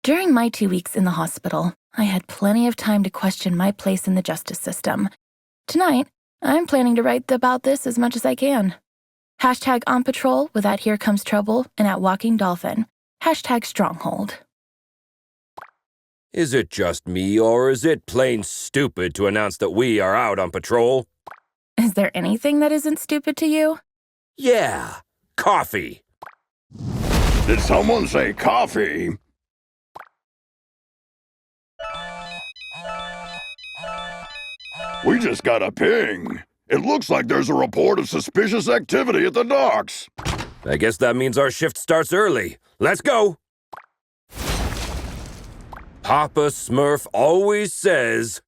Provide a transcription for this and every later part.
During my 2 weeks in the hospital, I had plenty of time to question my place in the justice system. Tonight, I'm planning to write about this as much as I can. Hashtag on patrol with at Here Comes Trouble and at Walking Dolphin. Hashtag Stronghold. Is it just me, or is it plain stupid to announce that we are out on patrol? Is there anything that isn't stupid to you? Yeah, coffee. Did someone say coffee? We just got a ping. It looks like there's a report of suspicious activity at the docks. I guess that means our shift starts early. Let's go! Papa Smurf always says...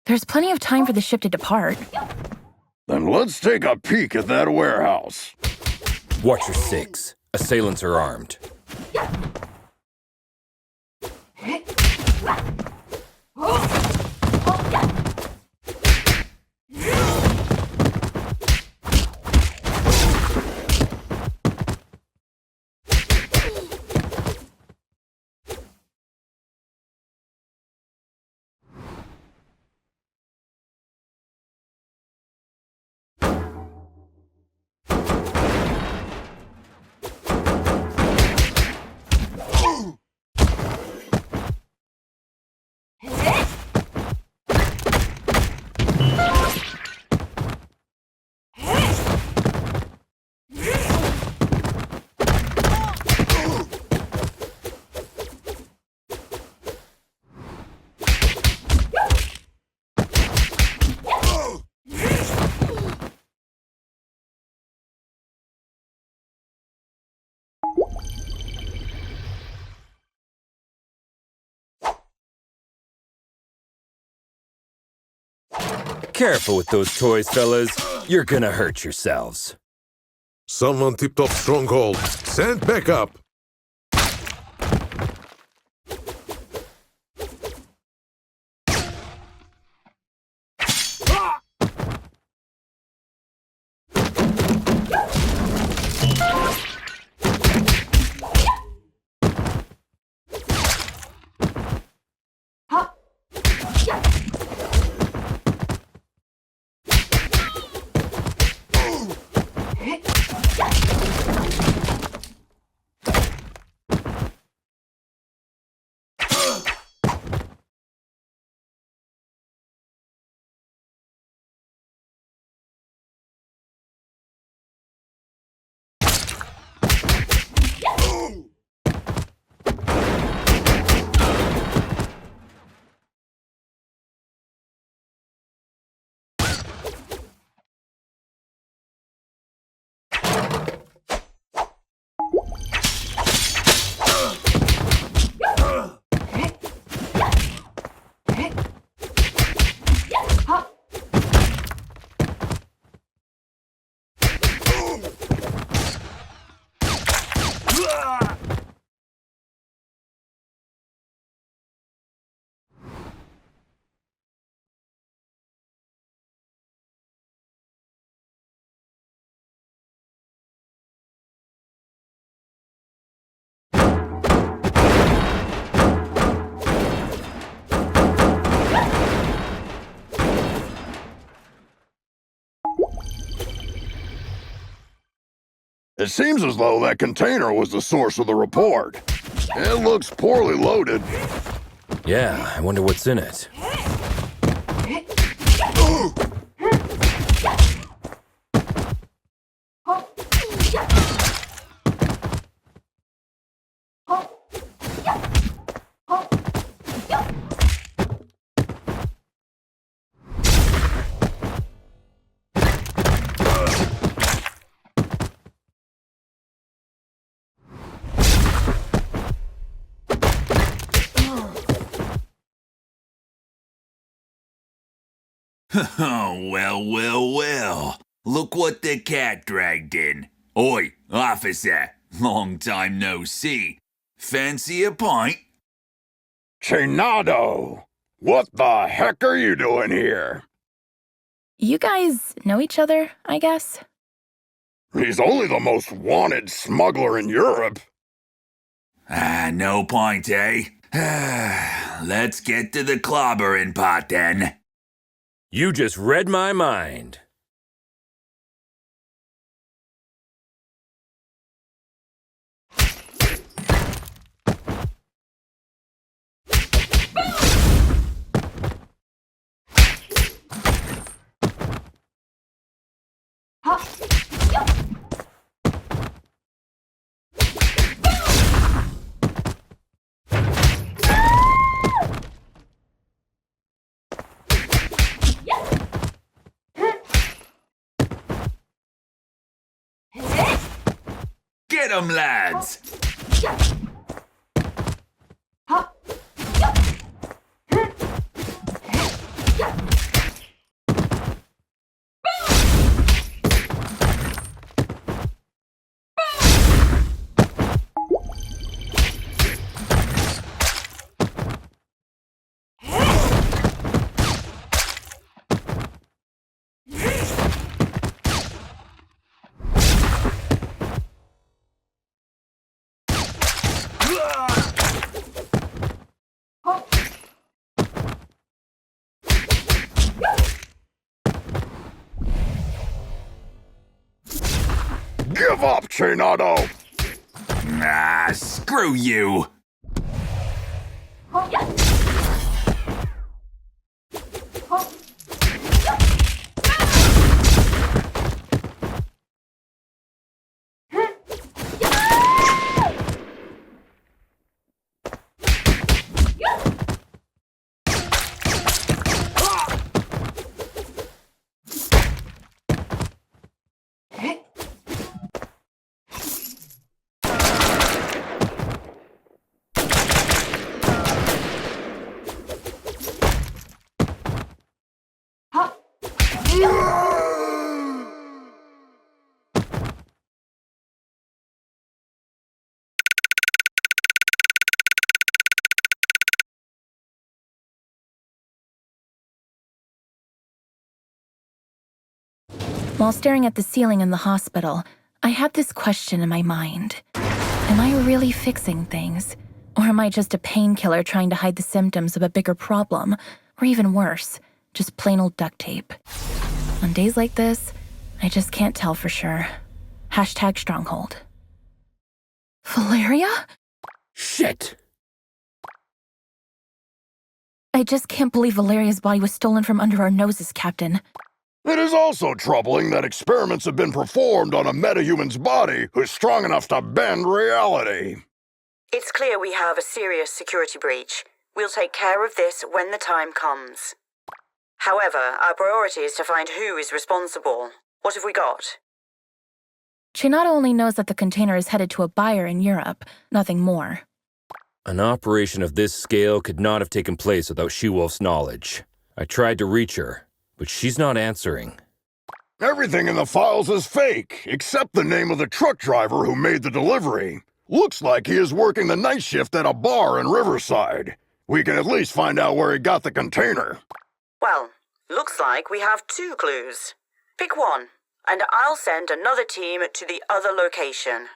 There's plenty of time for the ship to depart. Then let's take a peek at that warehouse. Watch your six. Assailants are armed. Careful with those toys, fellas. You're gonna hurt yourselves. Someone tipped off Stronghold. Send backup! It seems as though that container was the source of the report. It looks poorly loaded. Yeah, I wonder what's in it. Oh, well. Look what the cat dragged in. Oi, officer. Long time no see. Fancy a pint? Legendado! What the heck are you doing here? You guys know each other, I guess? He's only the most wanted smuggler in Europe. No point, eh? Let's get to the clobbering pot then. You just read my mind. Get 'em, lads! Give up, Legendado! Screw you! While staring at the ceiling in the hospital, I had this question in my mind. Am I really fixing things? Or am I just a painkiller trying to hide the symptoms of a bigger problem? Or even worse, just plain old duct tape? On days like this, I just can't tell for sure. Hashtag stronghold. Valeria? Shit! I just can't believe Valeria's body was stolen from under our noses, Captain. It is also troubling that experiments have been performed on a metahuman's body who's strong enough to bend reality. It's clear we have a serious security breach. We'll take care of this when the time comes. However, our priority is to find who is responsible. What have we got? Legendado only knows that the container is headed to a buyer in Europe, nothing more. An operation of this scale could not have taken place without She-Wolf's knowledge. I tried to reach her, but she's not answering. Everything in the files is fake, except the name of the truck driver who made the delivery. Looks like he is working the night shift at a bar in Riverside. We can at least find out where he got the container. Well, looks like we have 2 clues. Pick one, and I'll send another team to the other location.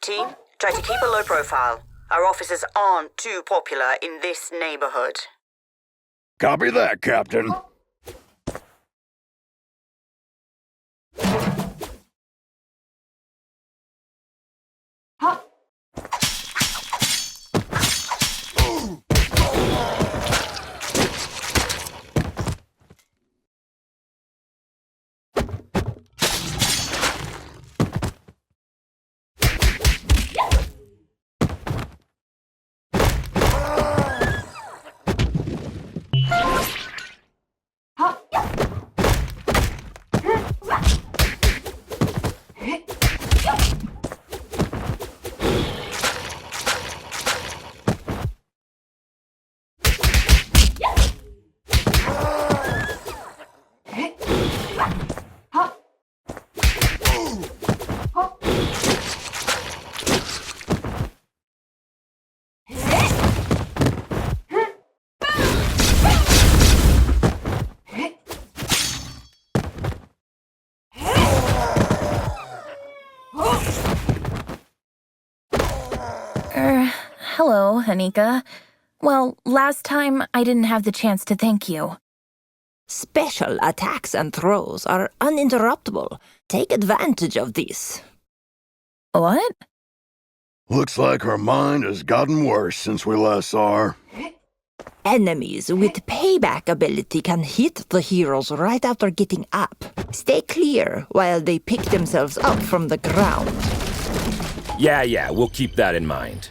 Team, try to keep a low profile. Our officers aren't too popular in this neighborhood. Copy that, Captain. Hello, Anika. Well, last time I didn't have the chance to thank you. Special attacks and throws are uninterruptible. Take advantage of this. What? Looks like her mind has gotten worse since we last saw her. Enemies with payback ability can hit the heroes right after getting up. Stay clear while they pick themselves up from the ground. Yeah, we'll keep that in mind.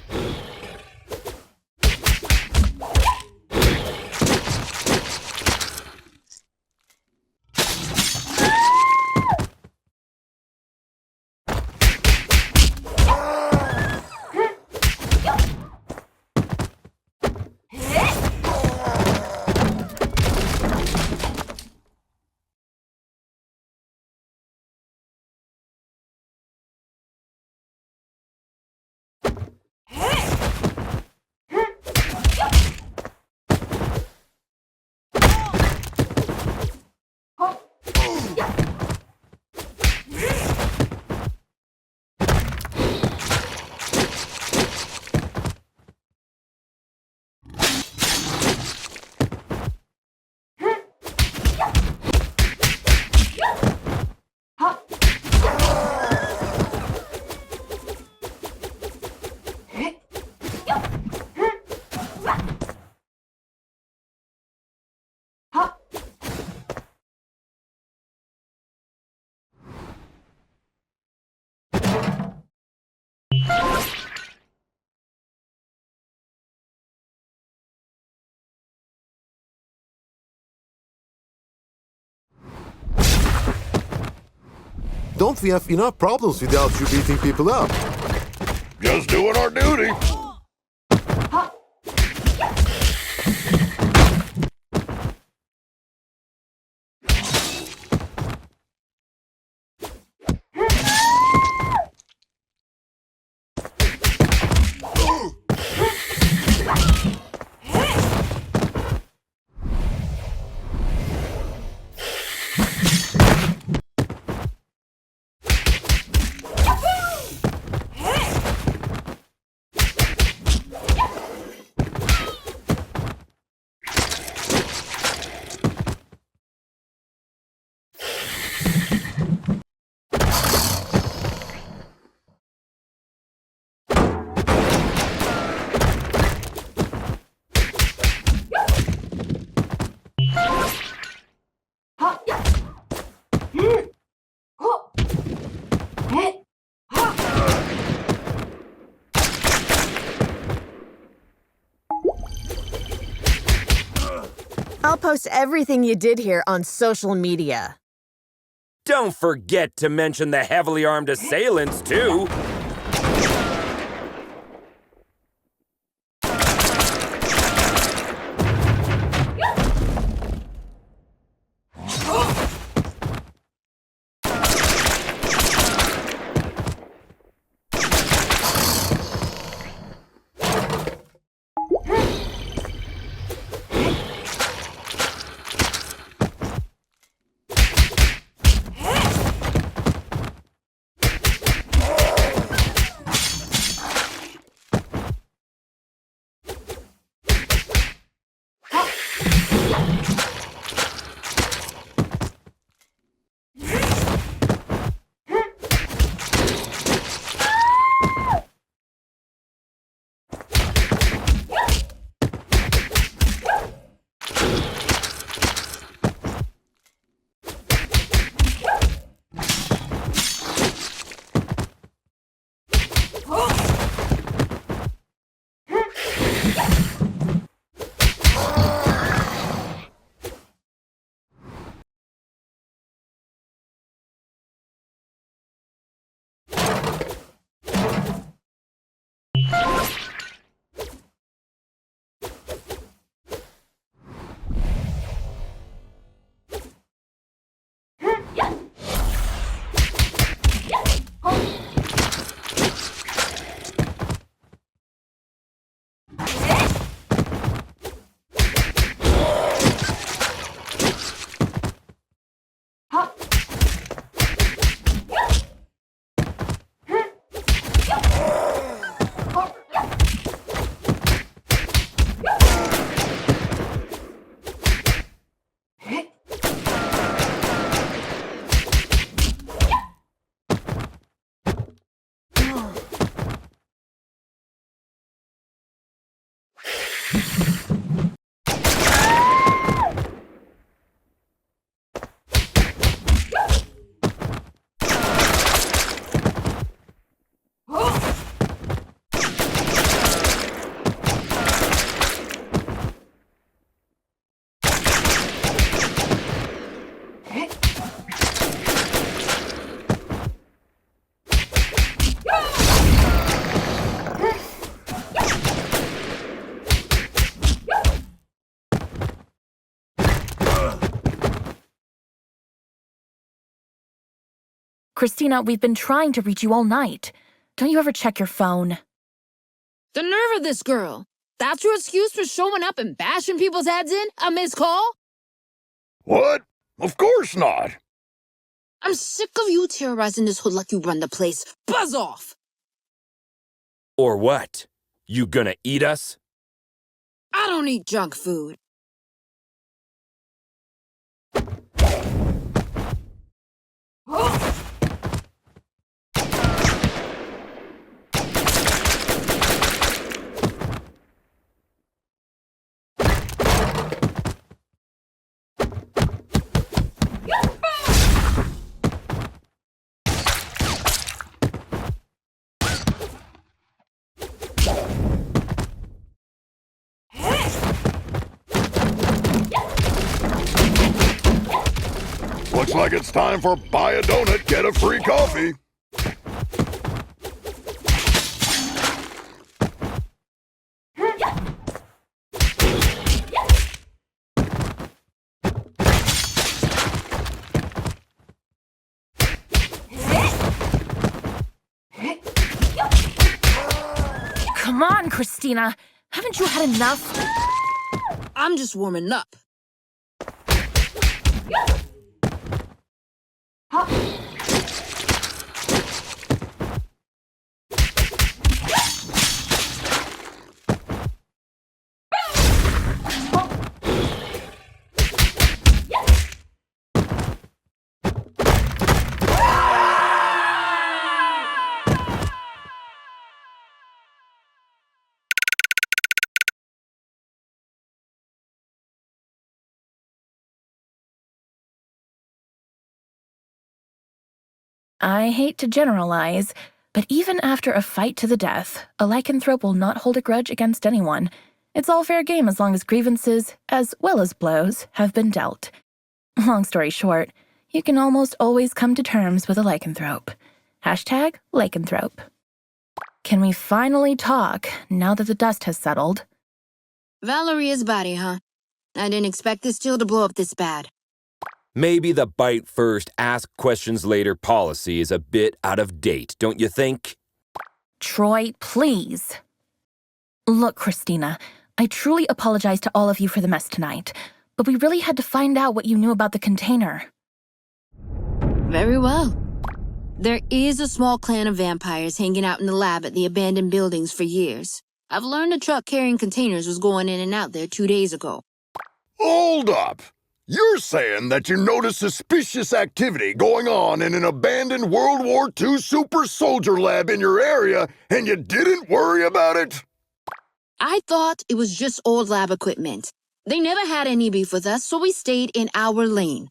Don't we have enough problems without you beating people up? Just doing our duty. I'll post everything you did here on social media. Don't forget to mention the heavily armed assailants, too. Christina, we've been trying to reach you all night. Don't you ever check your phone? The nerve of this girl. That's your excuse for showing up and bashing people's heads in? A missed call? What? Of course not. I'm sick of you terrorizing this hood like you run the place. Buzz off! Or what? You gonna eat us? I don't eat junk food. Looks like it's time for buy a donut, get a free coffee. Come on, Christina. Haven't you had enough? I'm just warming up. I hate to generalize, but even after a fight to the death, a lycanthrope will not hold a grudge against anyone. It's all fair game as long as grievances, as well as blows, have been dealt. Long story short, you can almost always come to terms with a lycanthrope. Hashtag lycanthrope. Can we finally talk now that the dust has settled? Valeria's body, huh? I didn't expect this deal to blow up this bad. Maybe the bite first, ask questions later policy is a bit out of date, don't you think? Troy, please. Look, Christina, I truly apologize to all of you for the mess tonight, but we really had to find out what you knew about the container. Very well. There is a small clan of vampires hanging out in the lab at the abandoned buildings for years. I've learned a truck carrying containers was going in and out there 2 days ago. Hold up! You're saying that you noticed suspicious activity going on in an abandoned World War II super soldier lab in your area, and you didn't worry about it? I thought it was just old lab equipment. They never had any beef with us, so we stayed in our lane.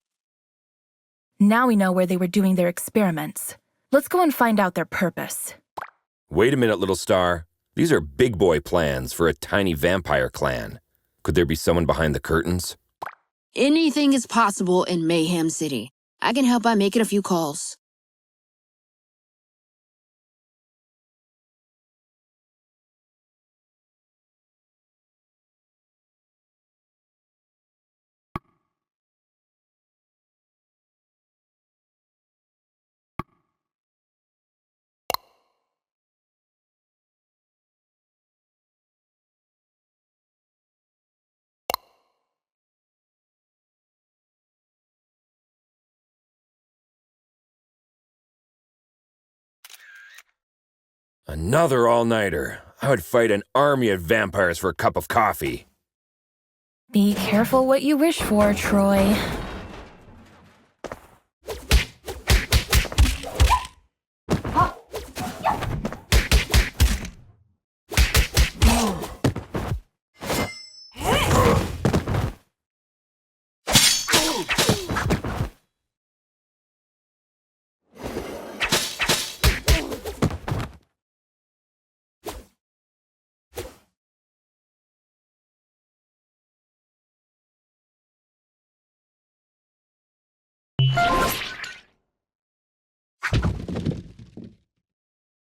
Now we know where they were doing their experiments. Let's go and find out their purpose. Wait a minute, little star. These are big boy plans for a tiny vampire clan. Could there be someone behind the curtains? Anything is possible in Mayhem City. I can help by making a few calls. Another all-nighter. I would fight an army of vampires for a cup of coffee. Be careful what you wish for, Troy.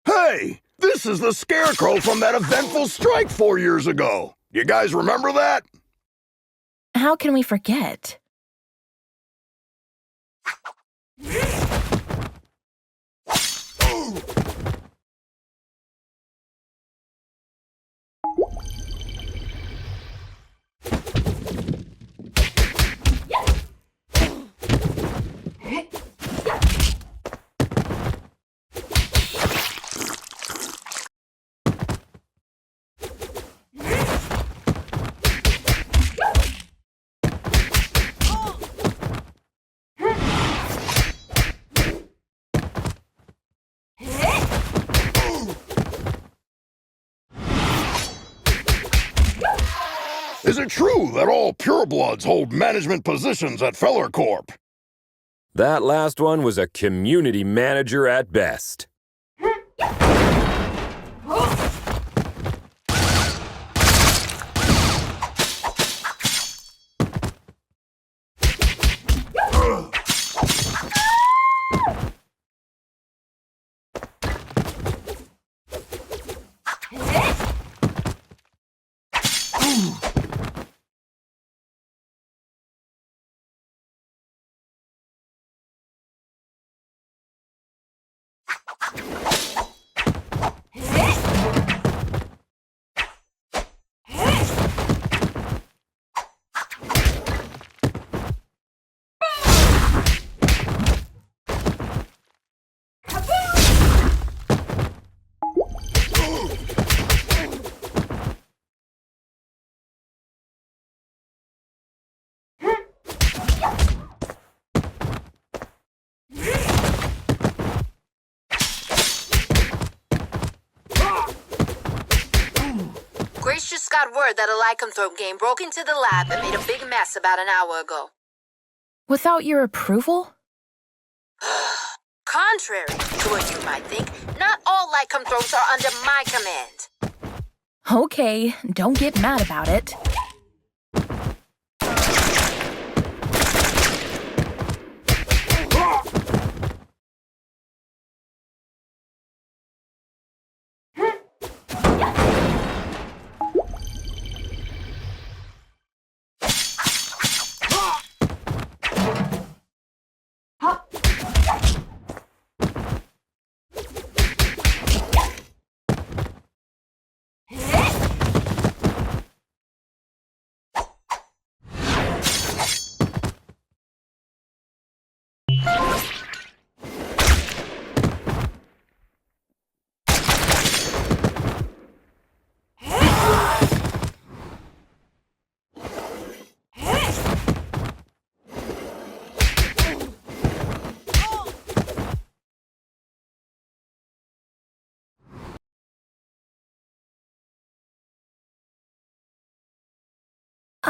Hey, this is the Scarecrow from that eventful strike 4 years ago. You guys remember that? How can we forget? Is it true that all purebloods hold management positions at Feller Corp? That last one was a community manager at best. Grace just got word that a lycanthrope game broke into the lab and made a big mess about an hour ago. Without your approval? Contrary to what you might think, not all lycanthropes are under my command. Okay, don't get mad about it.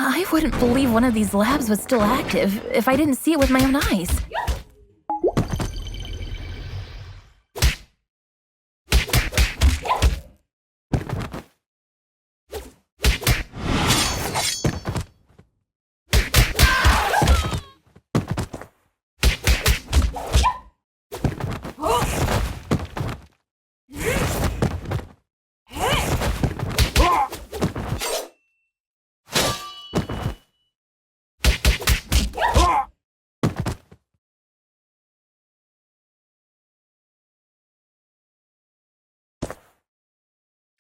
I wouldn't believe one of these labs was still active if I didn't see it with my own eyes.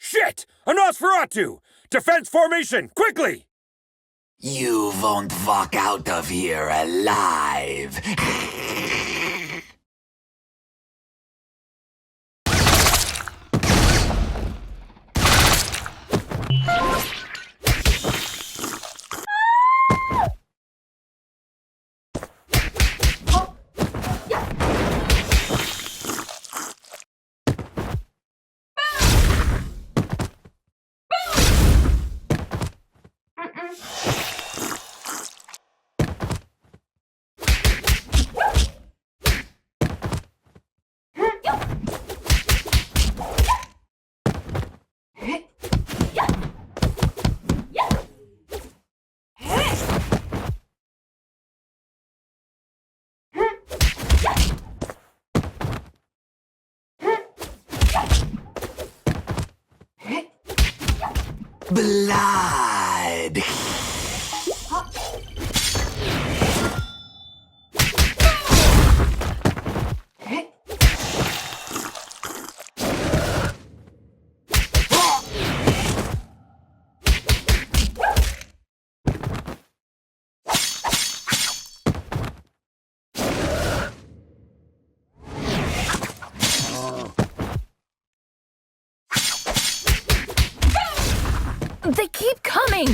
Shit! A Nosferatu! Defense formation, quickly! You won't walk out of here alive. Blood. They keep coming!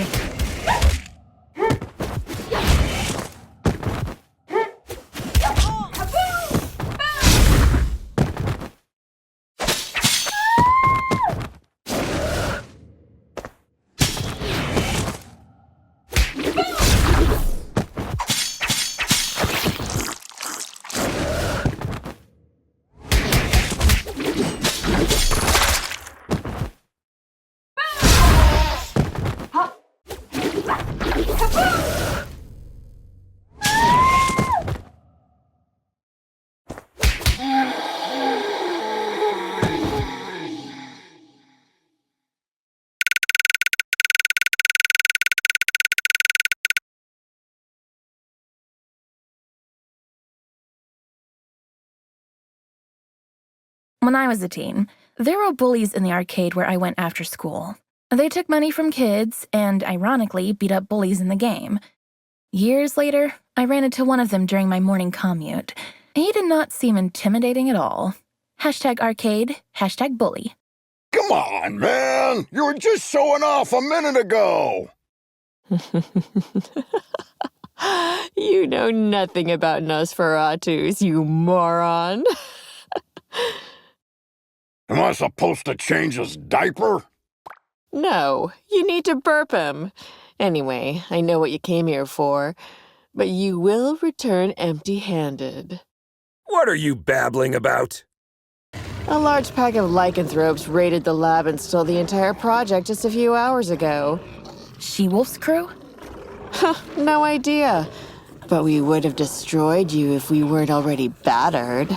When I was a teen, there were bullies in the arcade where I went after school. They took money from kids and, ironically, beat up bullies in the game. Years later, I ran into one of them during my morning commute. He did not seem intimidating at all. #arcade, #bully. Come on, man! You were just showing off a minute ago! You know nothing about Nosferatus, you moron. Am I supposed to change his diaper? No, you need to burp him. Anyway, I know what you came here for, but you will return empty-handed. What are you babbling about? A large pack of lycanthropes raided the lab and stole the entire project just a few hours ago. She-Wolf's crew? No idea. But we would have destroyed you if we weren't already battered.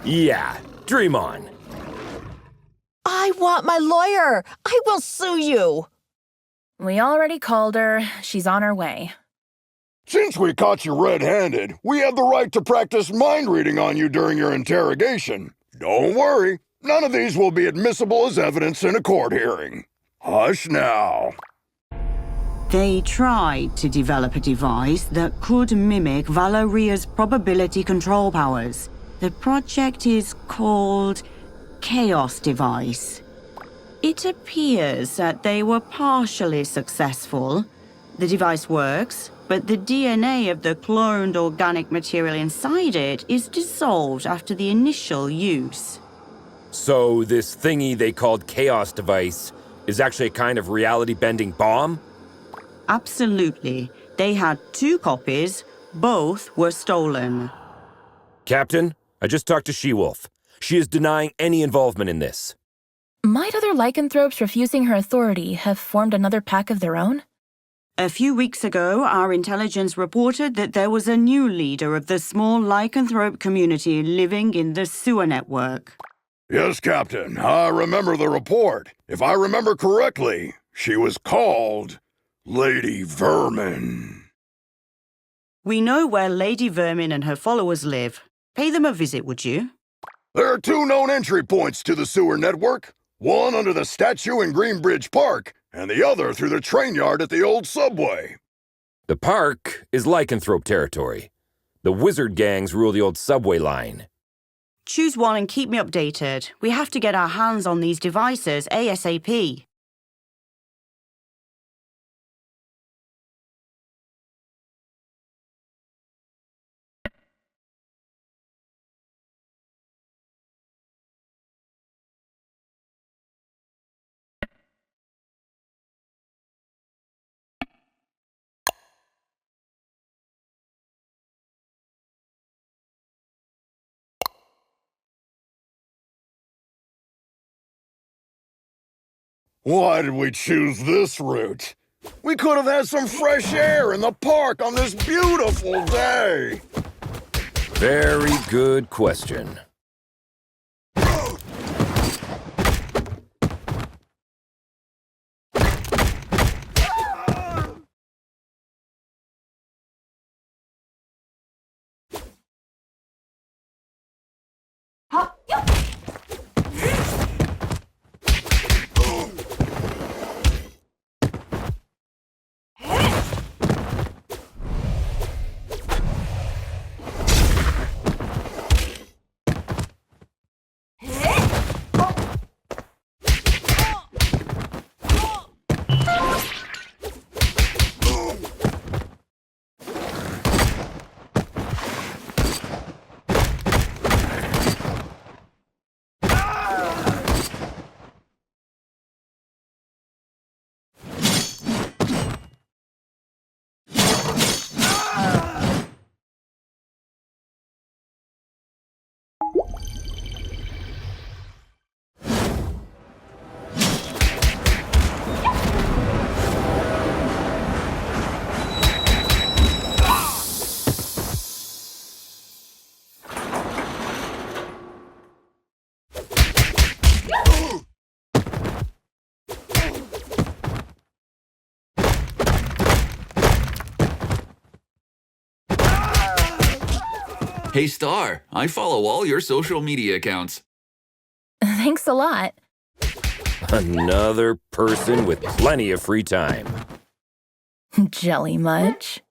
Yeah, dream on. I want my lawyer! I will sue you! We already called her. She's on her way. Since we caught you red-handed, we have the right to practice mind reading on you during your interrogation. Don't worry, none of these will be admissible as evidence in a court hearing. Hush now. They tried to develop a device that could mimic Valeria's probability control powers. The project is called Chaos Device. It appears that they were partially successful. The device works, but the DNA of the cloned organic material inside it is dissolved after the initial use. So this thingy they called Chaos Device is actually a kind of reality-bending bomb? Absolutely. They had 2 copies. Both were stolen. Captain, I just talked to She-Wolf. She is denying any involvement in this. Might other lycanthropes refusing her authority have formed another pack of their own? A few weeks ago, our intelligence reported that there was a new leader of the small lycanthrope community living in the sewer network. Yes, Captain, I remember the report. If I remember correctly, she was called Lady Vermin. We know where Lady Vermin and her followers live. Pay them a visit, would you? There are 2 known entry points to the sewer network. One under the statue in Greenbridge Park, and the other through the train yard at the old subway. The park is lycanthrope territory. The wizard gangs rule the old subway line. Choose one and keep me updated. We have to get our hands on these devices ASAP. Why did we choose this route? We could have had some fresh air in the park on this beautiful day. Very good question. Hey Star, I follow all your social media accounts. Thanks a lot. Another person with plenty of free time. Jelly much?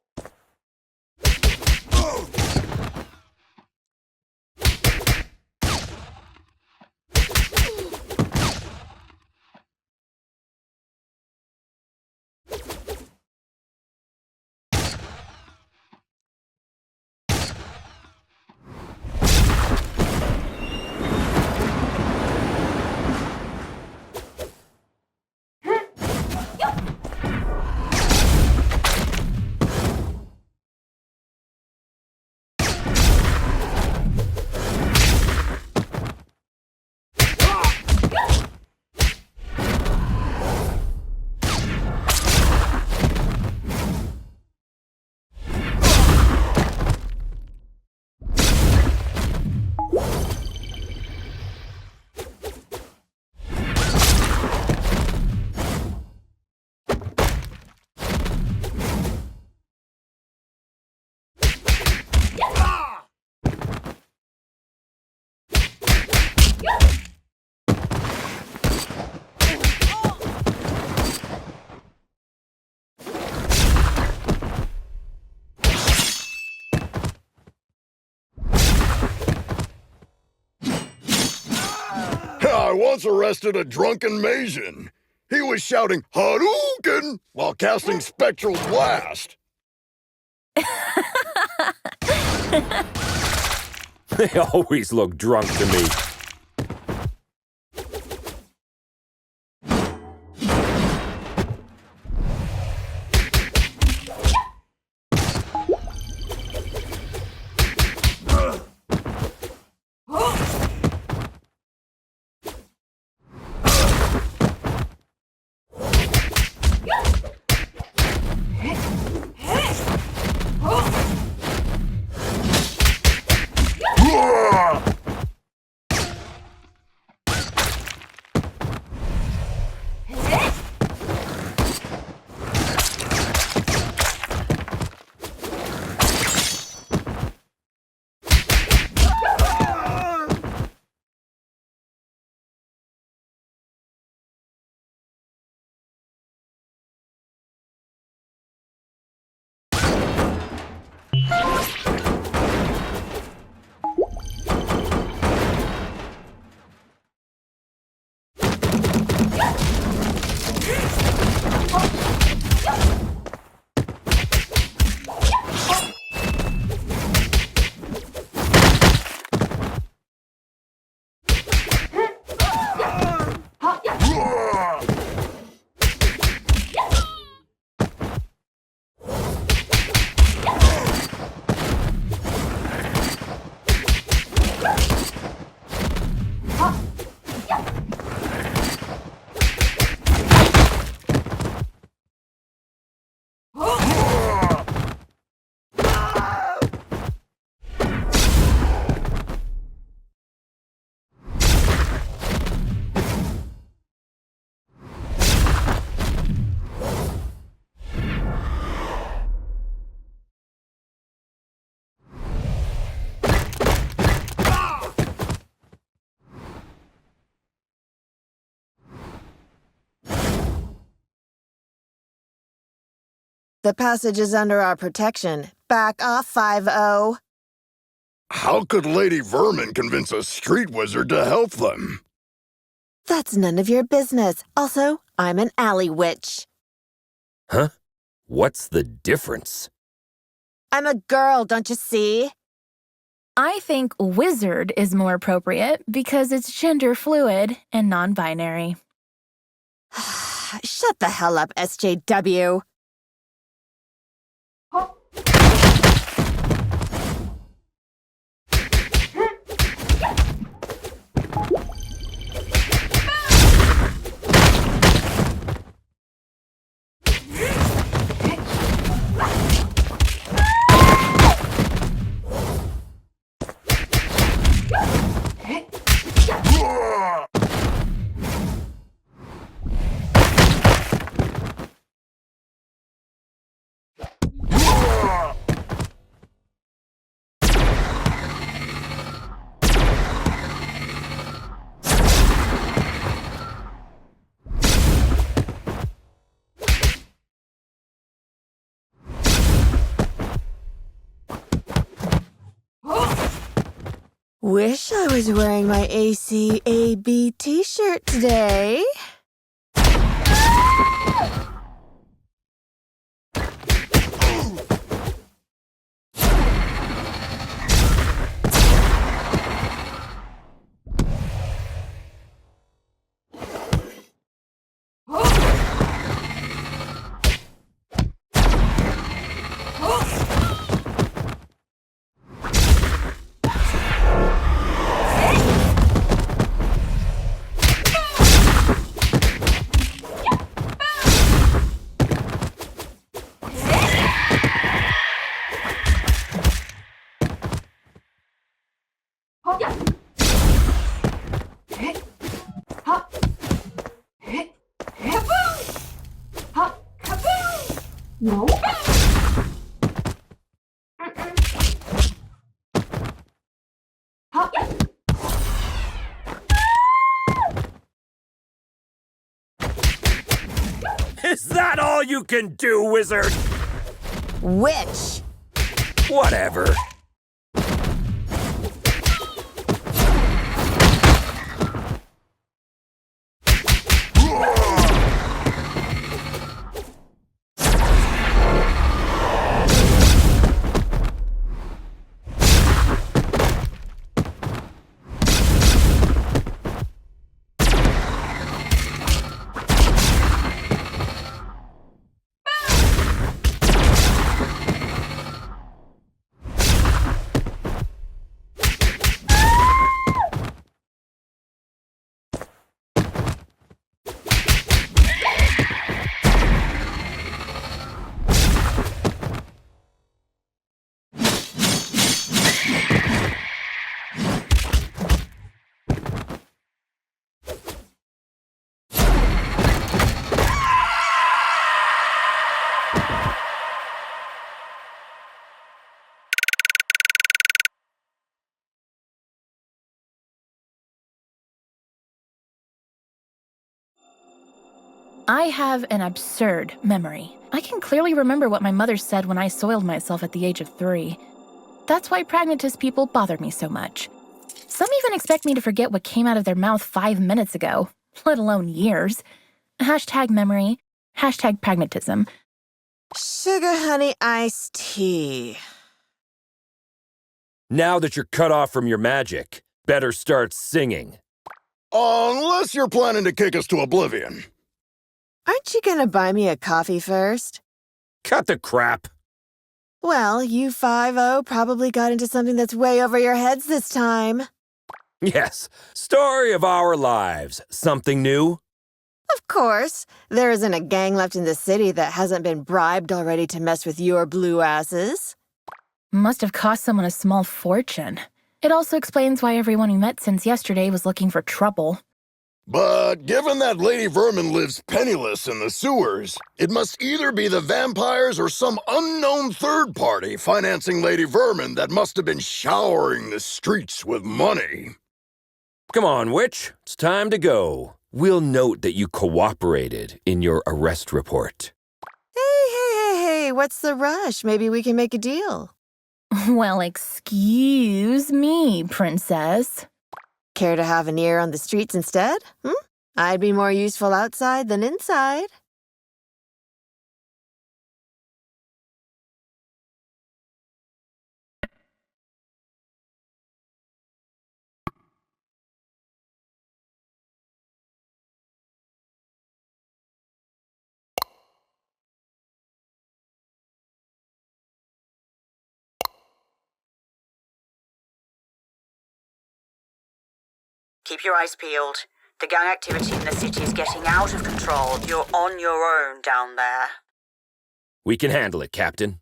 I once arrested a drunken Maysian. He was shouting Hadouken while casting spectral blast. They always look drunk to me. The passage is under our protection. Back off, 5-0. How could Lady Vermin convince a street wizard to help them? That's none of your business. Also, I'm an alley witch. Huh? What's the difference? I'm a girl, don't you see? I think wizard is more appropriate because it's gender fluid and non-binary. Shut the hell up, SJW. Wish I was wearing my ACAB t-shirt today. Is that all you can do, wizard? Which? Whatever. I have an absurd memory. I can clearly remember what my mother said when I soiled myself at the age of 3. That's why pragmatist people bother me so much. Some even expect me to forget what came out of their mouth 5 minutes ago, let alone years. Hashtag memory, hashtag pragmatism. Sugar honey iced tea. Now that you're cut off from your magic, better start singing. Unless you're planning to kick us to oblivion. Aren't you gonna buy me a coffee first? Cut the crap. Well, you 5-0 probably got into something that's way over your heads this time. Yes, story of our lives. Something new? Of course. There isn't a gang left in the city that hasn't been bribed already to mess with your blue asses. Must have cost someone a small fortune. It also explains why everyone we met since yesterday was looking for trouble. But given that Lady Vermin lives penniless in the sewers, it must either be the vampires or some unknown third party financing Lady Vermin that must have been showering the streets with money. Come on, witch. It's time to go. We'll note that you cooperated in your arrest report. Hey, what's the rush? Maybe we can make a deal. Well, excuse me, princess. Care to have an ear on the streets instead? I'd be more useful outside than inside. Keep your eyes peeled. The gang activity in the city is getting out of control. You're on your own down there. We can handle it, Captain.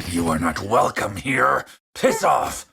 You are not welcome here. Piss off!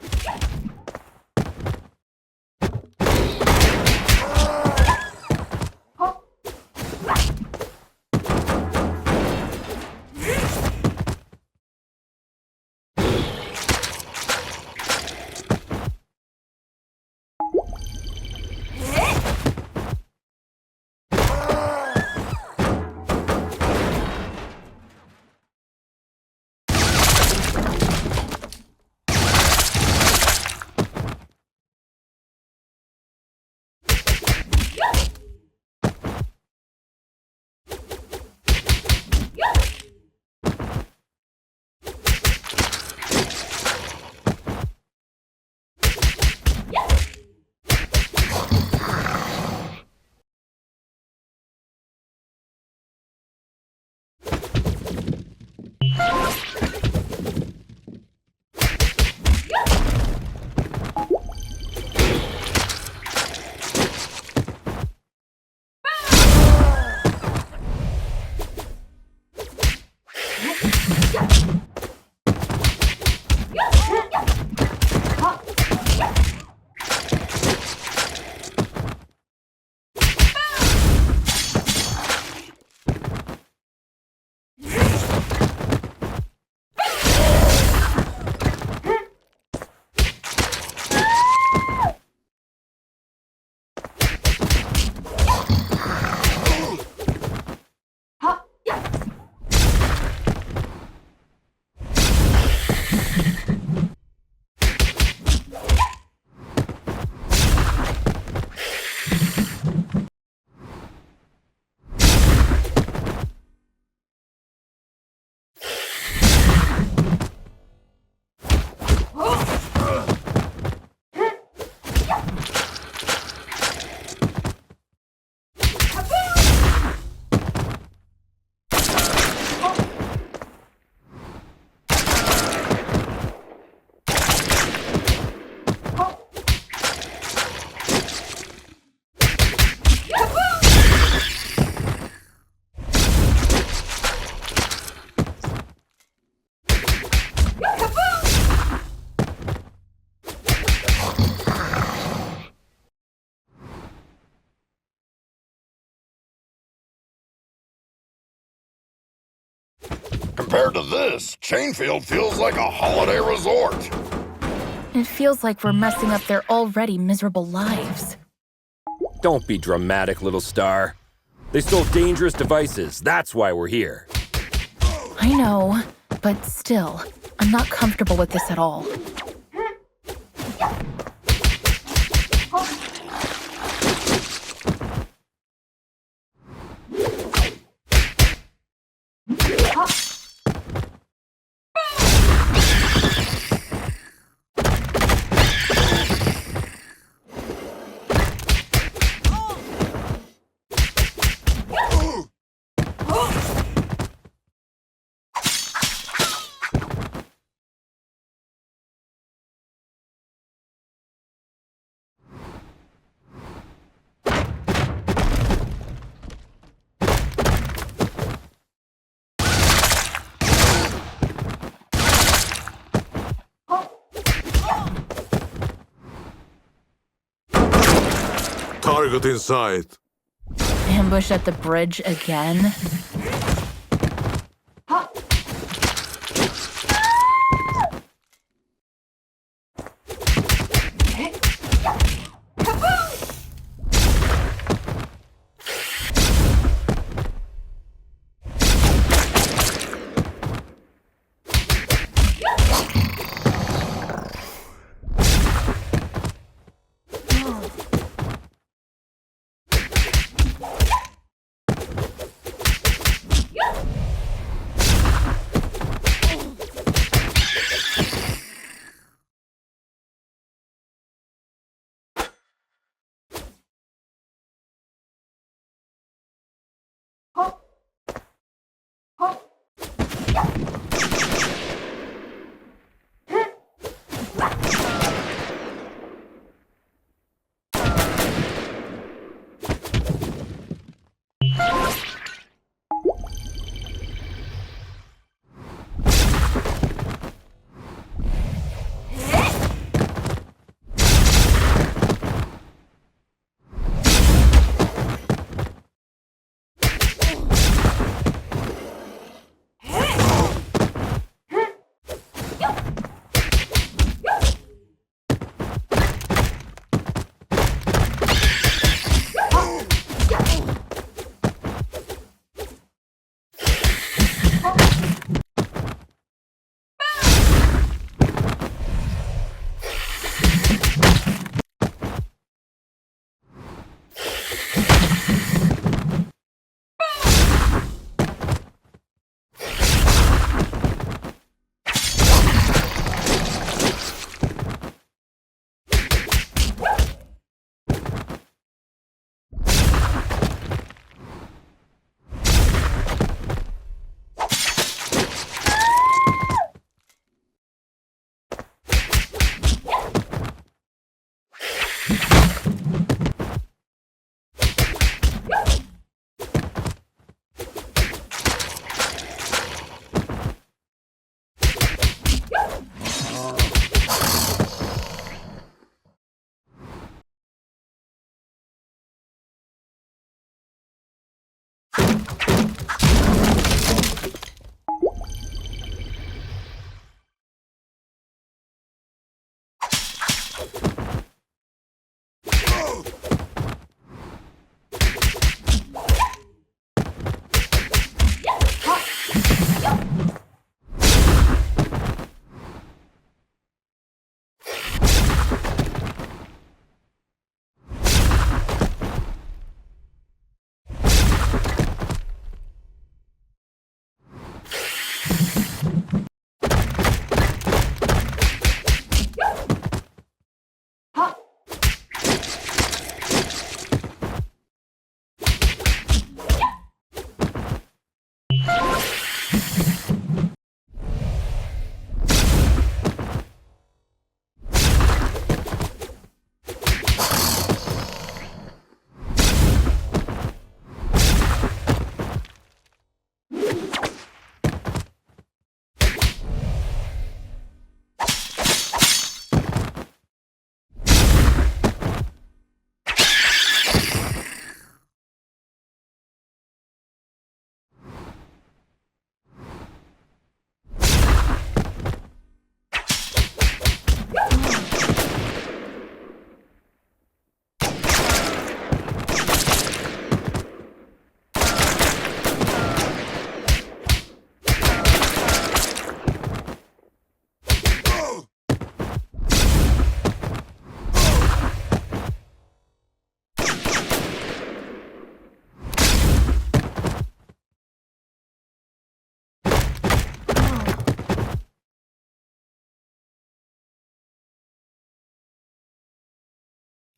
Compared to this, Chainfield feels like a holiday resort. It feels like we're messing up their already miserable lives. Don't be dramatic, little star. They stole dangerous devices. That's why we're here. I know, but still, I'm not comfortable with this at all. Target in sight. Ambush at the bridge again?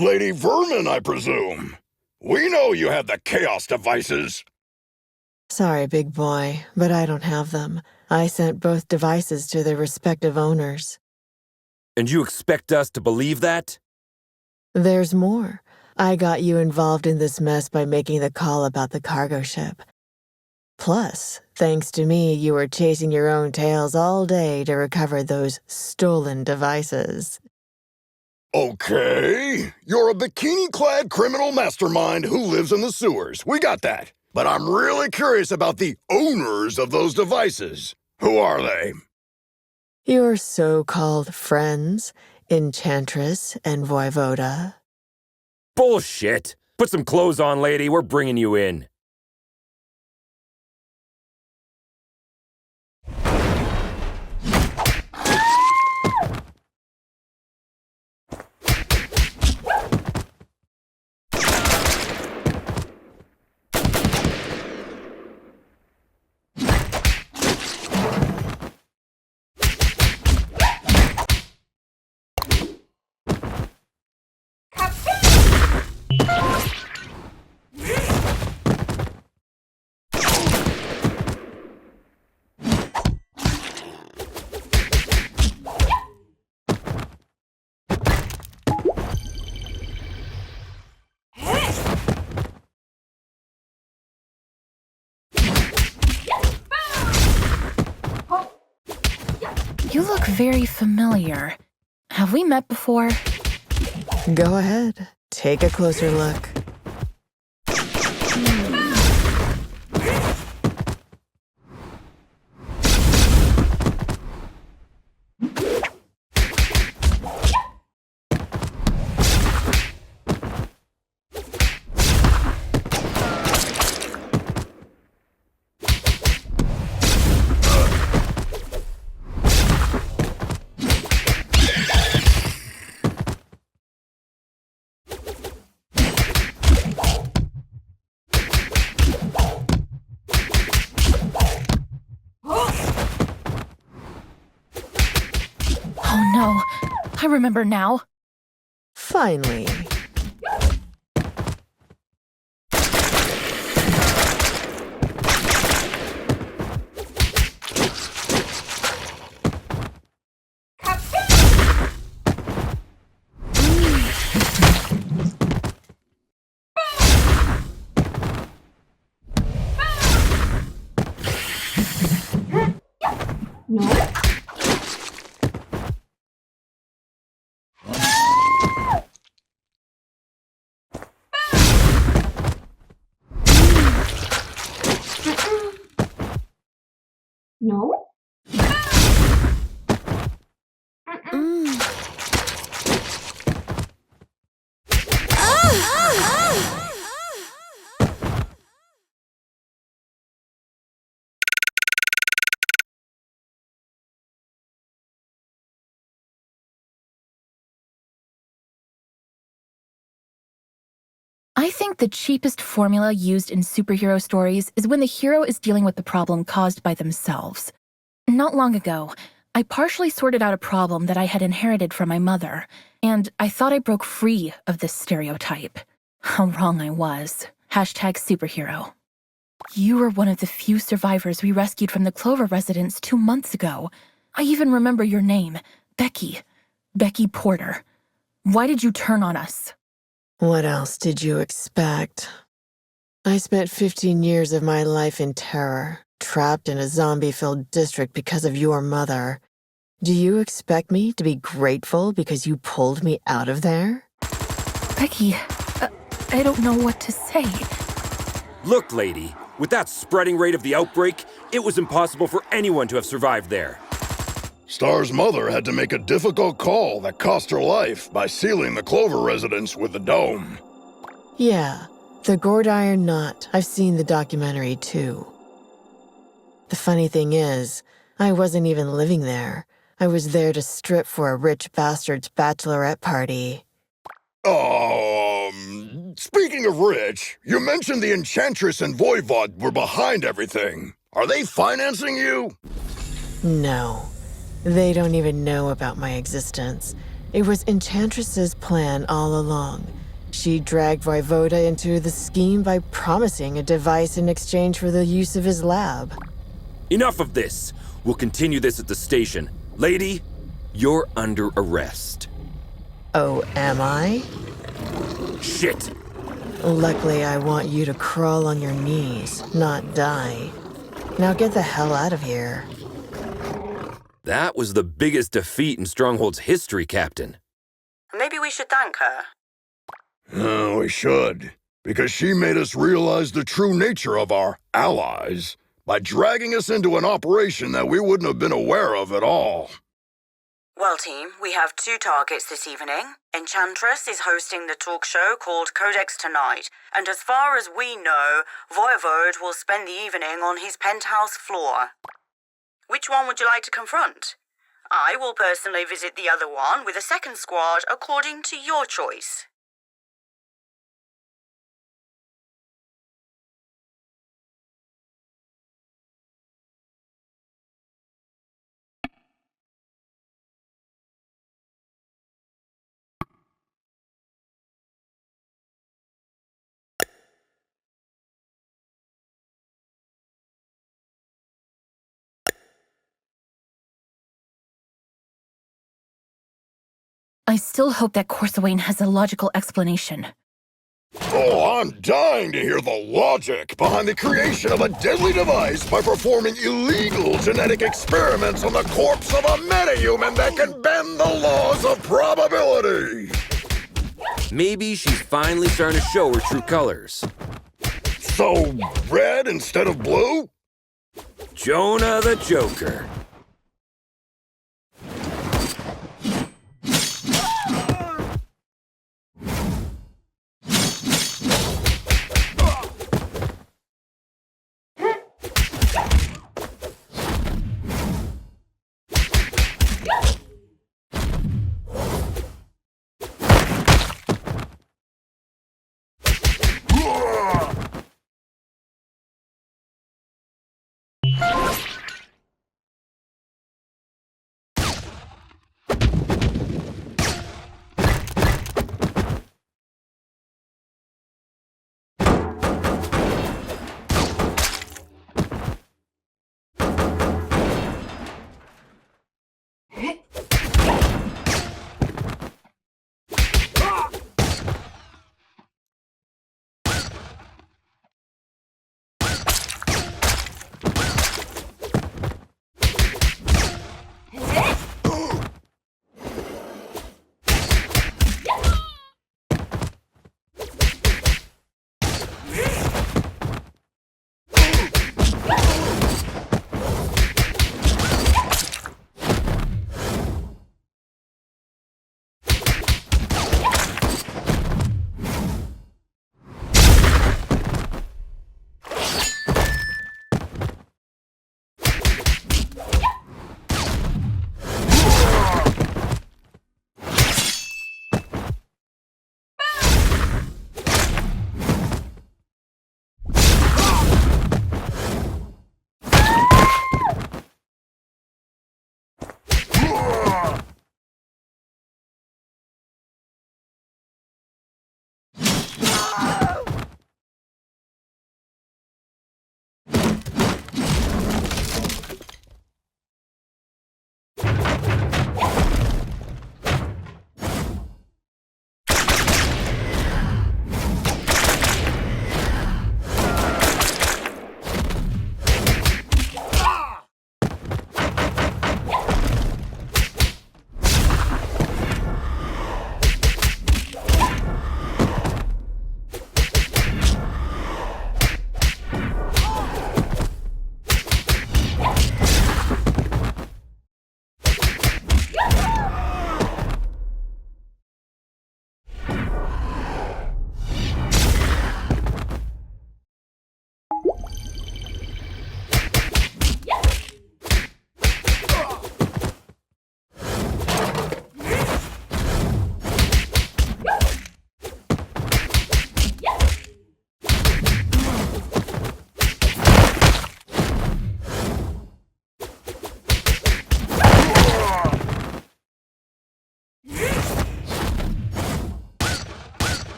Lady Vermin, I presume. We know you have the chaos devices. Sorry, big boy, but I don't have them. I sent both devices to their respective owners. And you expect us to believe that? There's more. I got you involved in this mess by making the call about the cargo ship. Plus, thanks to me, you were chasing your own tails all day to recover those stolen devices. Okay, you're a bikini-clad criminal mastermind who lives in the sewers. We got that. But I'm really curious about the owners of those devices. Who are they? Your so-called friends, Enchantress and Voivoda. Bullshit! Put some clothes on, lady. We're bringing you in. You look very familiar. Have we met before? Go ahead. Take a closer look. Oh no, I remember now. Finally. No? I think the cheapest formula used in superhero stories is when the hero is dealing with the problem caused by themselves. Not long ago, I partially sorted out a problem that I had inherited from my mother, and I thought I broke free of this stereotype. How wrong I was. #superhero. You were one of the few survivors we rescued from the Clover residence 2 months ago. I even remember your name, Becky. Becky Porter. Why did you turn on us? What else did you expect? I spent 15 years of my life in terror, trapped in a zombie-filled district because of your mother. Do you expect me to be grateful because you pulled me out of there? Becky, I don't know what to say. Look, lady, with that spreading rate of the outbreak, it was impossible for anyone to have survived there. Star's mother had to make a difficult call that cost her life by sealing the Clover residence with the dome. Yeah, the gourd iron knot. I've seen the documentary too. The funny thing is, I wasn't even living there. I was there to strip for a rich bastard's bachelorette party. Speaking of rich, you mentioned the Enchantress and Voivod were behind everything. Are they financing you? No. They don't even know about my existence. It was Enchantress's plan all along. She dragged Voivoda into the scheme by promising a device in exchange for the use of his lab. Enough of this. We'll continue this at the station. Lady, you're under arrest. Oh, am I? Shit! Luckily, I want you to crawl on your knees, not die. Now get the hell out of here. That was the biggest defeat in Stronghold's history, Captain. Maybe we should thank her. We should, because she made us realize the true nature of our allies by dragging us into an operation that we wouldn't have been aware of at all. Well, team, we have 2 targets this evening. Enchantress is hosting the talk show called Codex tonight, and as far as we know, Voivode will spend the evening on his penthouse floor. Which one would you like to confront? I will personally visit the other one with a second squad according to your choice. I still hope that Corsawane has a logical explanation. Oh, I'm dying to hear the logic behind the creation of a deadly device by performing illegal genetic experiments on the corpse of a metahuman that can bend the laws of probability. Maybe she's finally starting to show her true colors. So, red instead of blue? Jonah the Joker.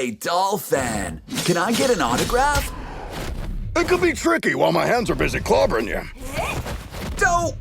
Hey, doll fan. Can I get an autograph? It could be tricky while my hands are busy clobbering you. Don't.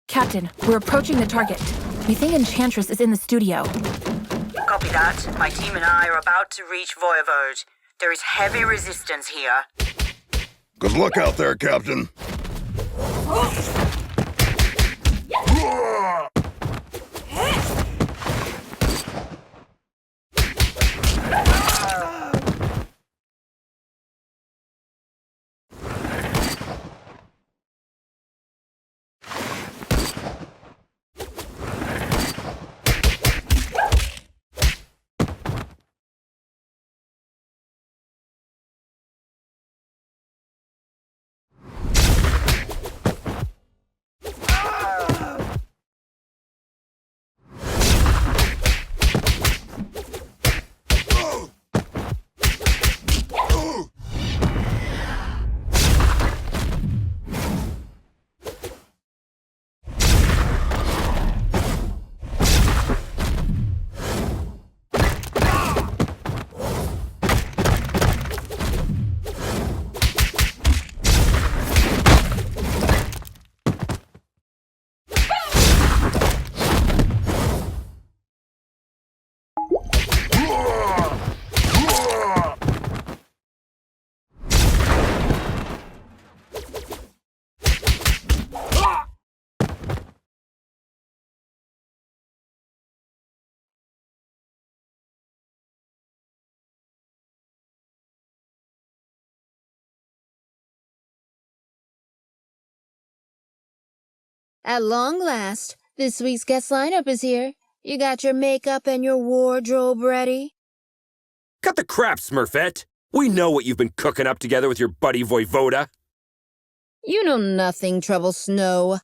Captain, we're approaching the target. We think Enchantress is in the studio. Copy that. My team and I are about to reach Voivode. There is heavy resistance here. Good luck out there, Captain. At long last, this week's guest lineup is here. You got your makeup and your wardrobe ready? Cut the crap, Smurfette. We know what you've been cooking up together with your buddy Voivoda. You know nothing, Trouble Snow.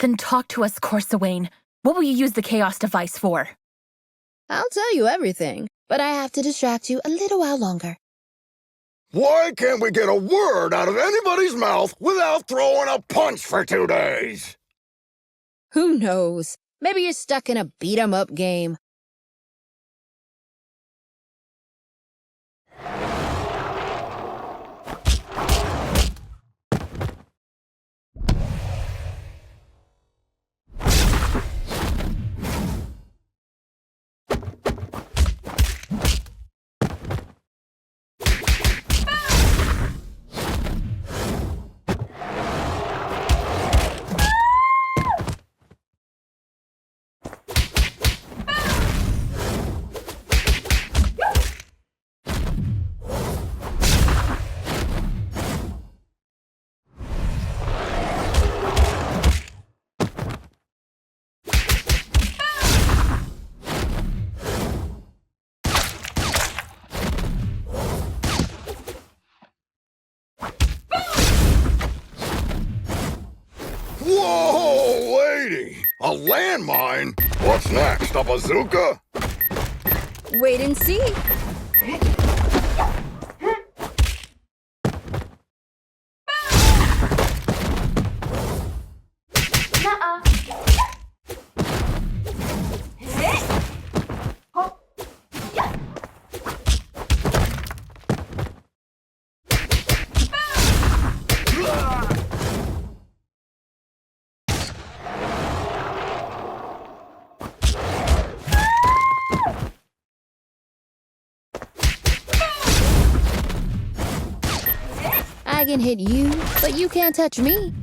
Then talk to us, Corsawane. What will you use the chaos device for? I'll tell you everything, but I have to distract you a little while longer. Why can't we get a word out of anybody's mouth without throwing a punch for 2 days? Who knows? Maybe you're stuck in a beat-em-up game. A landmine? What's next, a bazooka? Wait and see. I can hit you, but you can't touch me.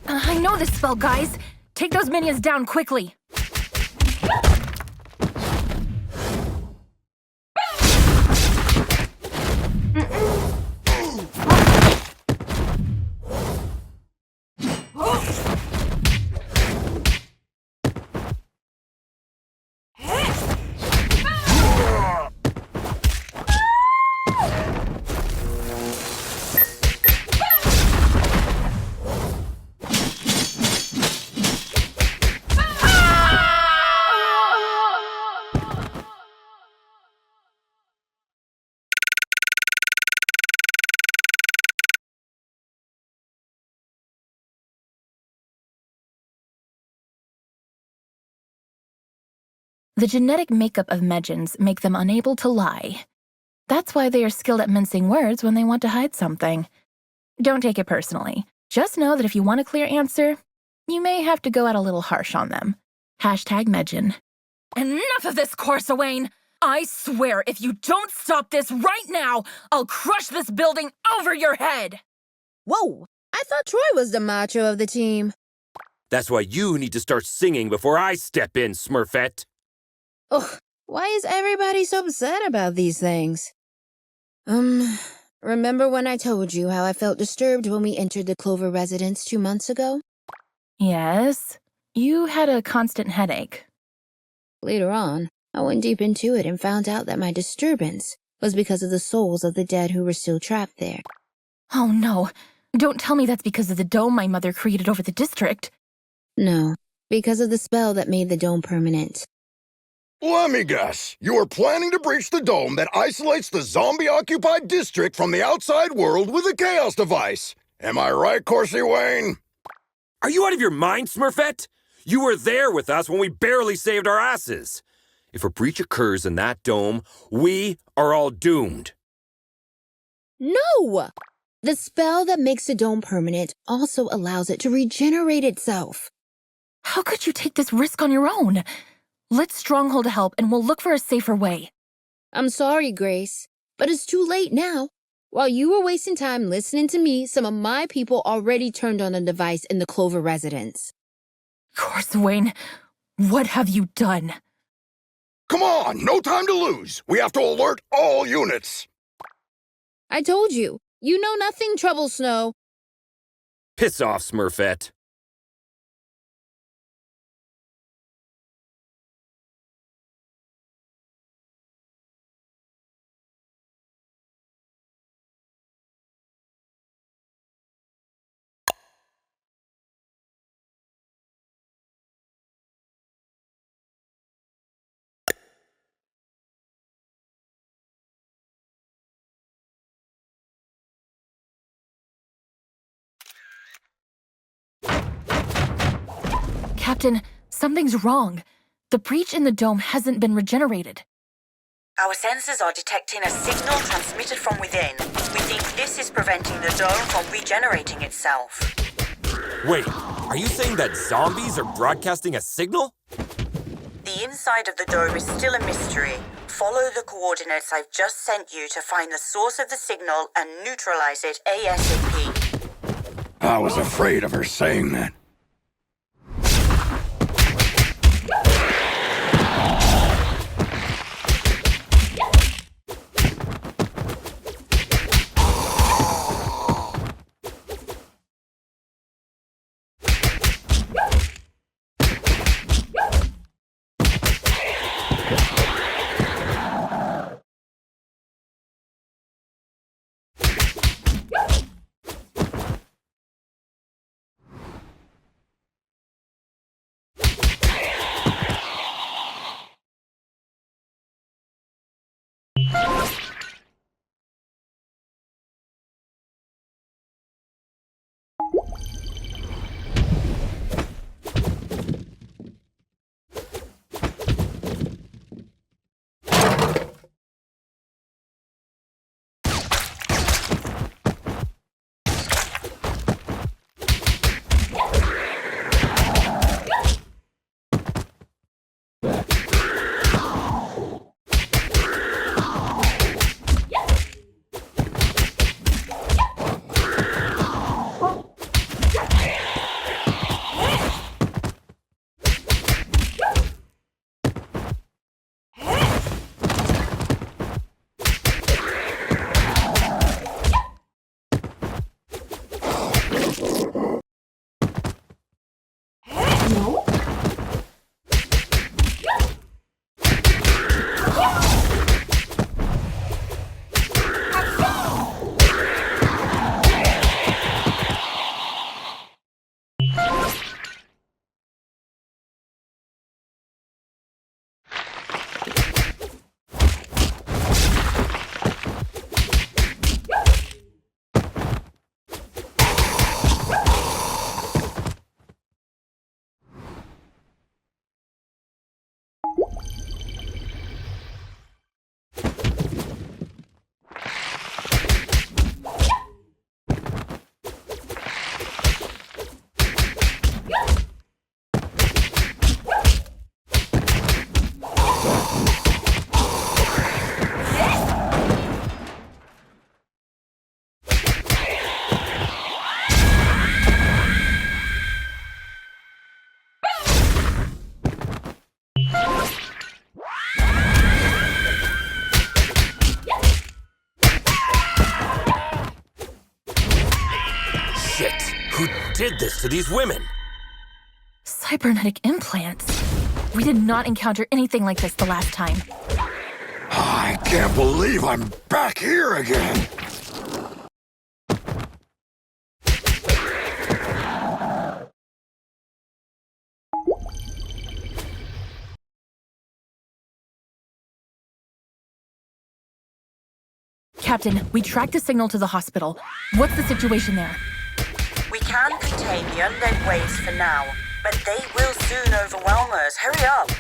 I know this spell, guys. Take those minions down quickly. The genetic makeup of Medjans make them unable to lie. That's why they are skilled at mincing words when they want to hide something. Don't take it personally. Just know that if you want a clear answer, you may have to go out a little harsh on them. #Medjan. Enough of this, Corsawane! I swear if you don't stop this right now, I'll crush this building over your head! Whoa! I thought Troy was the macho of the team. That's why you need to start singing before I step in, Smurfette. Ugh, why is everybody so upset about these things? Remember when I told you how I felt disturbed when we entered the Clover residence 2 months ago? Yes, you had a constant headache. Later on, I went deep into it and found out that my disturbance was because of the souls of the dead who were still trapped there. Oh no, don't tell me that's because of the dome my mother created over the district. No, because of the spell that made the dome permanent. Let me guess. You are planning to breach the dome that isolates the zombie-occupied district from the outside world with a chaos device. Am I right, Corsi Wayne? Are you out of your mind, Smurfette? You were there with us when we barely saved our asses. If a breach occurs in that dome, we are all doomed. No! The spell that makes the dome permanent also allows it to regenerate itself. How could you take this risk on your own? Let Stronghold help and we'll look for a safer way. I'm sorry, Grace, but it's too late now. While you were wasting time listening to me, some of my people already turned on the device in the Clover residence. Corsawane, what have you done? Come on, no time to lose. We have to alert all units. I told you. You know nothing, Trouble Snow. Piss off, Smurfette. Captain, something's wrong. The breach in the dome hasn't been regenerated. Our sensors are detecting a signal transmitted from within. We think this is preventing the dome from regenerating itself. Wait, are you saying that zombies are broadcasting a signal? The inside of the dome is still a mystery. Follow the coordinates I've just sent you to find the source of the signal and neutralize it ASAP. I was afraid of her saying that. Shit! Who did this to these women? Cybernetic implants? We did not encounter anything like this the last time. I can't believe I'm back here again. Captain, we tracked the signal to the hospital. What's the situation there? We can contain the undead waves for now, but they will soon overwhelm us. Hurry up!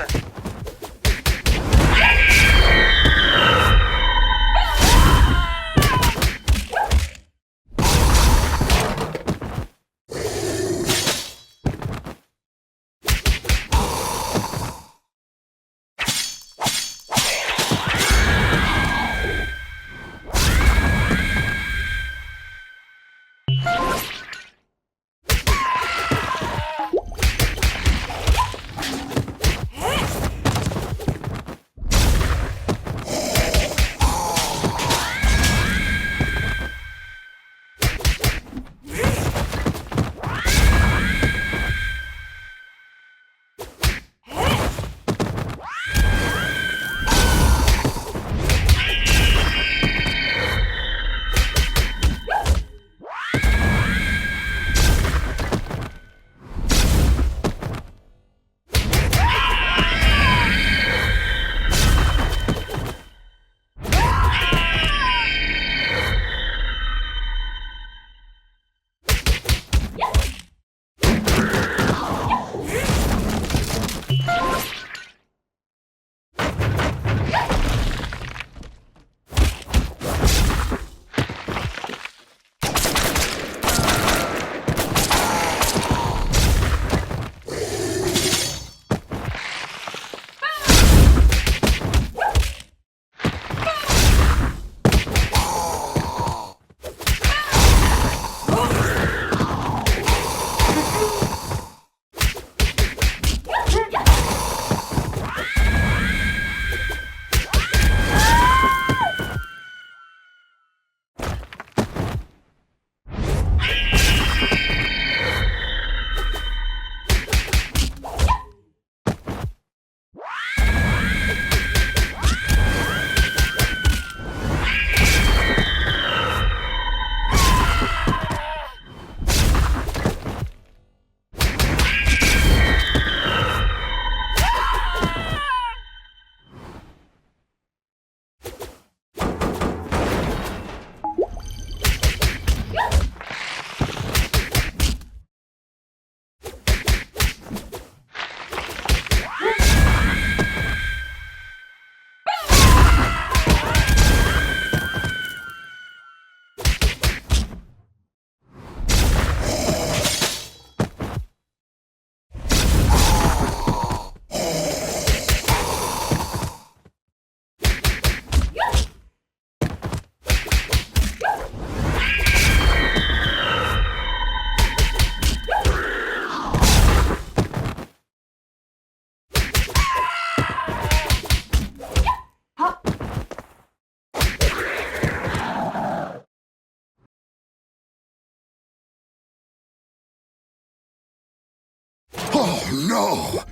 Oh no!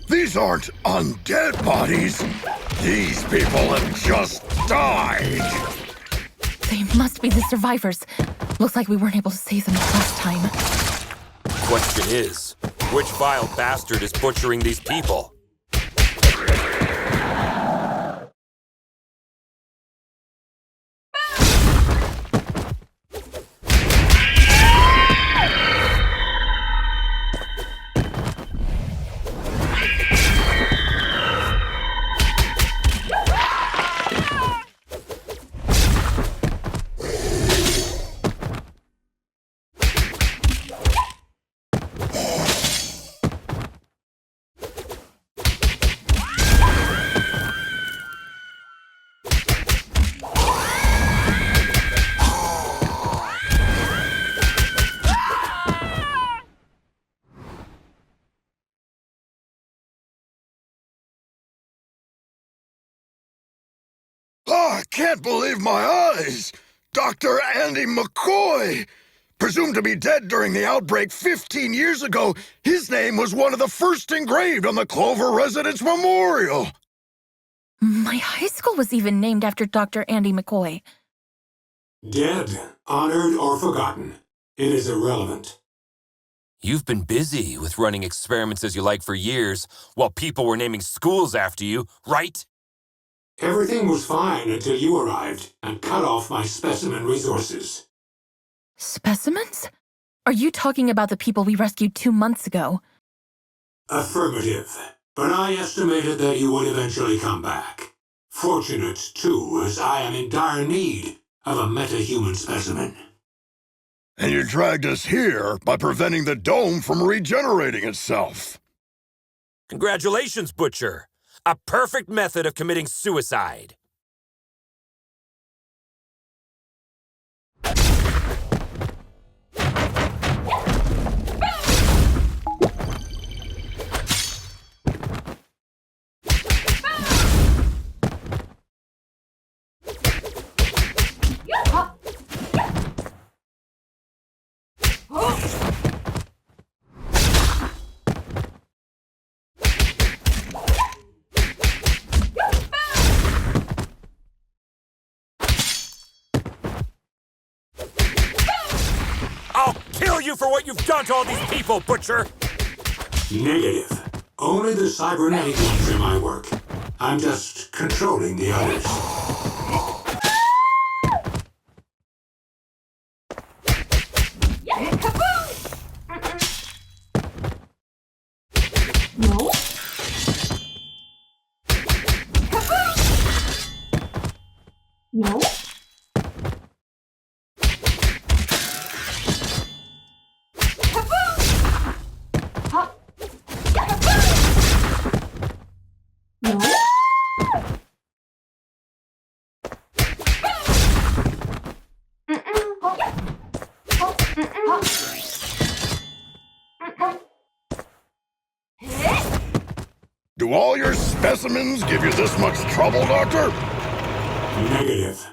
These aren't undead bodies! These people have just died! They must be the survivors. Looks like we weren't able to save them last time. Question is, which vile bastard is butchering these people? Oh, I can't believe my eyes! Dr. Andy McCoy! Presumed to be dead during the outbreak 15 years ago, his name was one of the first engraved on the Clover Residence Memorial. My high school was even named after Dr. Andy McCoy. Dead, honored, or forgotten. It is irrelevant. You've been busy with running experiments as you like for years, while people were naming schools after you, right? Everything was fine until you arrived and cut off my specimen resources. Specimens? Are you talking about the people we rescued 2 months ago? Affirmative. But I estimated that you would eventually come back. Fortunate, too, as I am in dire need of a metahuman specimen. And you dragged us here by preventing the dome from regenerating itself. Congratulations, Butcher. A perfect method of committing suicide. I'll kill you for what you've done to all these people, Butcher! Negative. Only the cybernetic ones in my work. I'm just controlling the others. Do all your specimens give you this much trouble, Doctor? Negative.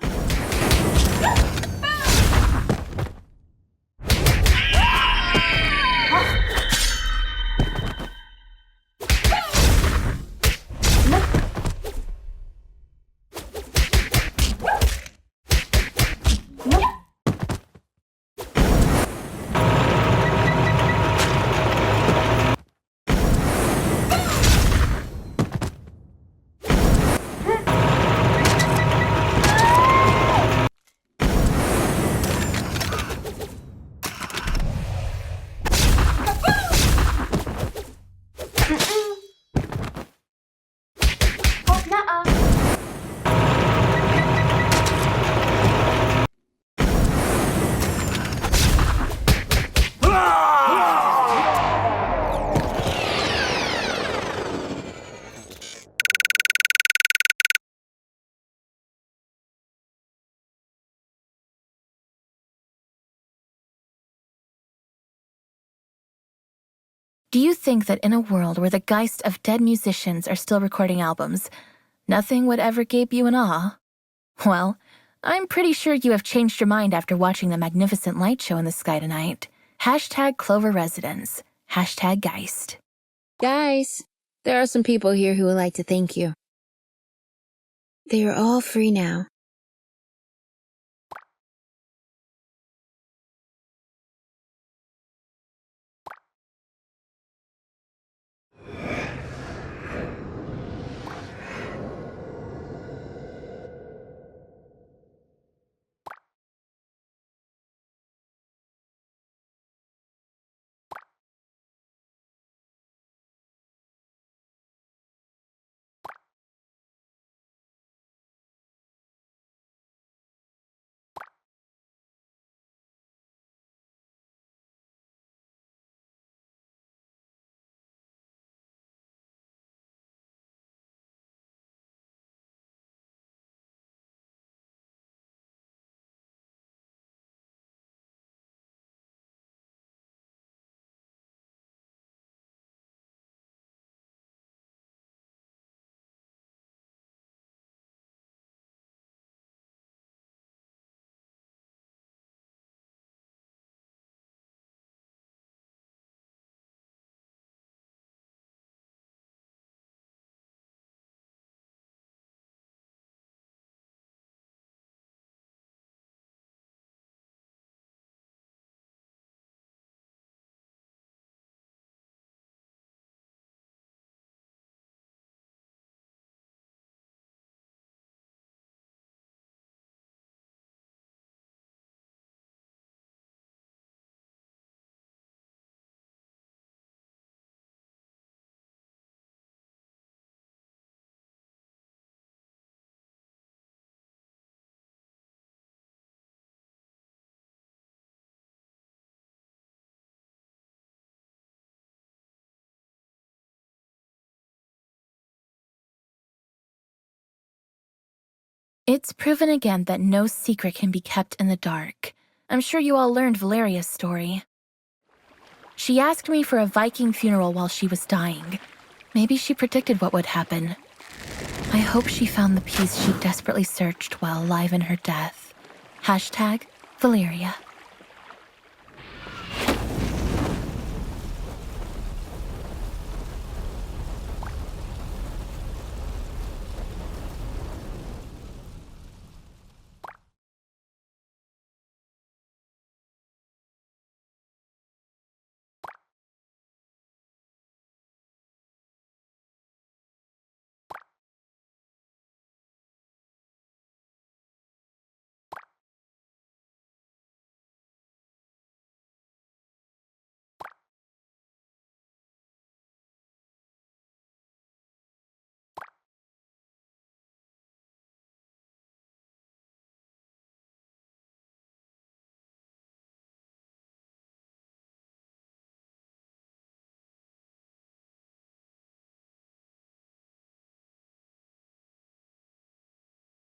Do you think that in a world where the geist of dead musicians are still recording albums, nothing would ever gape you in awe? Well, I'm pretty sure you have changed your mind after watching the magnificent light show in the sky tonight. Hashtag Clover Residence. Hashtag Geist. Guys, there are some people here who would like to thank you. They are all free now. It's proven again that no secret can be kept in the dark. I'm sure you all learned Valeria's story. She asked me for a Viking funeral while she was dying. Maybe she predicted what would happen. I hope she found the peace she desperately searched while alive in her death. #Valeria.